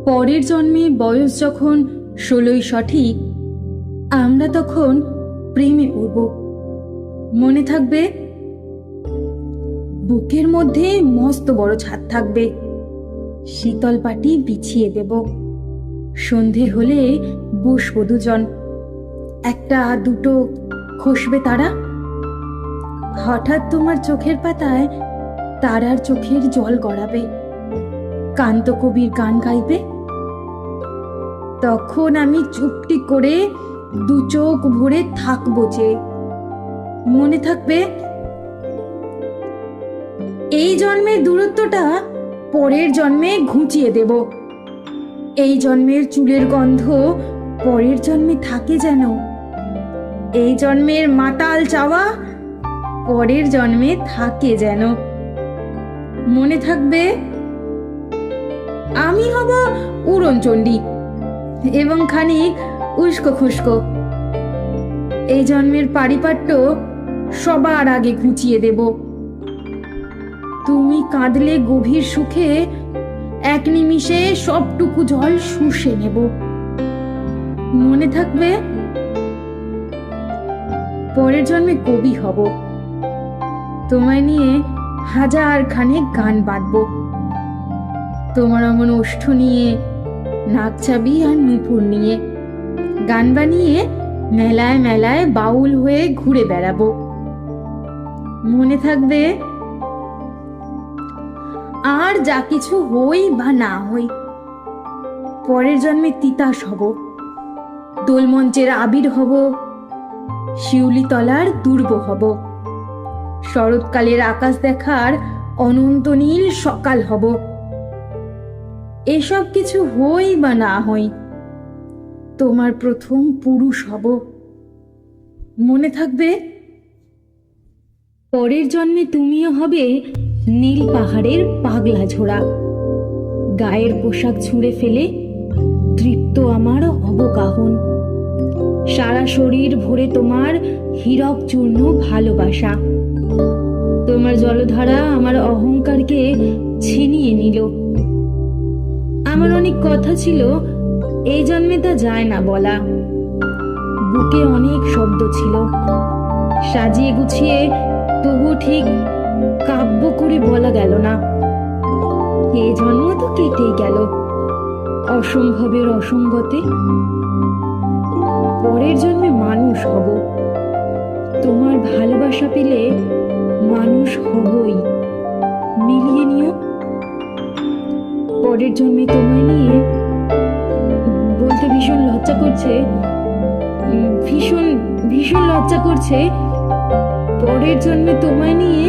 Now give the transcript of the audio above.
পরের জন্মে বয়স যখন 16ই সঠিক, আমরা তখন প্রেমে পড়ব। মনে থাকবে, বুকের মধ্যে মস্ত বড় ছাদ থাকবে, শীতল পাটি বিছিয়ে দেব। সন্ধে হলে বসবো দুজন, একটা দুটো খসবে তারা। হঠাৎ তোমার চোখের পাতায় তারার চোখের জল গড়াবে, কান্ত কবির গান গাইবে। তখন আমি চুপটি করে দু চোখ ভরে থাকবো যে। মনে থাকবে, এই জন্মের দূরত্বটা পরের জন্মে ঘুচিয়ে দেব। এই জন্মের চুলের গন্ধ পরের জন্মে থাকে যেন। এই জন্মের মাতাল চাওয়া পরের জন্মে থাকে যেন। মনে থাকবে, আমি হব উড়নচণ্ডী এবং খানিক উস্কো খুস্কো। এই জন্মের পারিপাট্য সবার আগে ঘুচিয়ে দেব। তুমি কাঁদলে গভীর সুখে এক নিমিষে সবটুকু জল শুষে নেব। মনে থাকবে, পরের জন্মে কবি হব, তোমায় নিয়ে হাজার খানেক গান বাঁধব। তোমার অমন ওষ্ঠ নিয়ে, নাকছাবি আর নুপুর নিয়ে গান বানিয়ে মেলায় মেলায় বাউল হয়ে ঘুরে বেড়াবো। মনে থাকবে, আর যা কিছু হই বা না হই, পরের জন্মে তিতাস হব, দোলমঞ্চের আবির হব, শিউলি তলার দুর্ব হব, শরৎকালের আকাশ দেখার অনন্ত নীল সকাল হব। এসব কিছু হই বা না হই, তোমার প্রথম পুরুষ হব। মনে থাকবে, পরের জন্মে তুমিও হবে নীল পাহাড়ের পাগলা ঝোড়া। গায়ের পোশাক ছুঁড়ে ফেলে তৃপ্ত আমার অবগাহন। সারা শরীর ভরে তোমার হীরক চূর্ণ ভালোবাসা। তোমার জলধারা আমার অহংকারকে ছিনিয়ে নিল। আমার অনেক কথা ছিল, এই জন্মে তা যায় না বলা। বুকে অনেক শব্দ ছিল, সাজিয়ে গুছিয়ে তবু ঠিক কাব্য করে বলা গেল না। এ জন্ম তো কেটেই গেল অসম্ভবের অসঙ্গতে। পরের জন্মে মানুষ হব, তোমার ভালোবাসা পেলে মানুষ হবই। মিলিয়ে নিও। পরের জন্মে তোমায় নিয়ে, বলতে ভীষণ লজ্জা করছে, ভীষণ ভীষণ লজ্জা করছে। পরের জন্মে তোমায় নিয়ে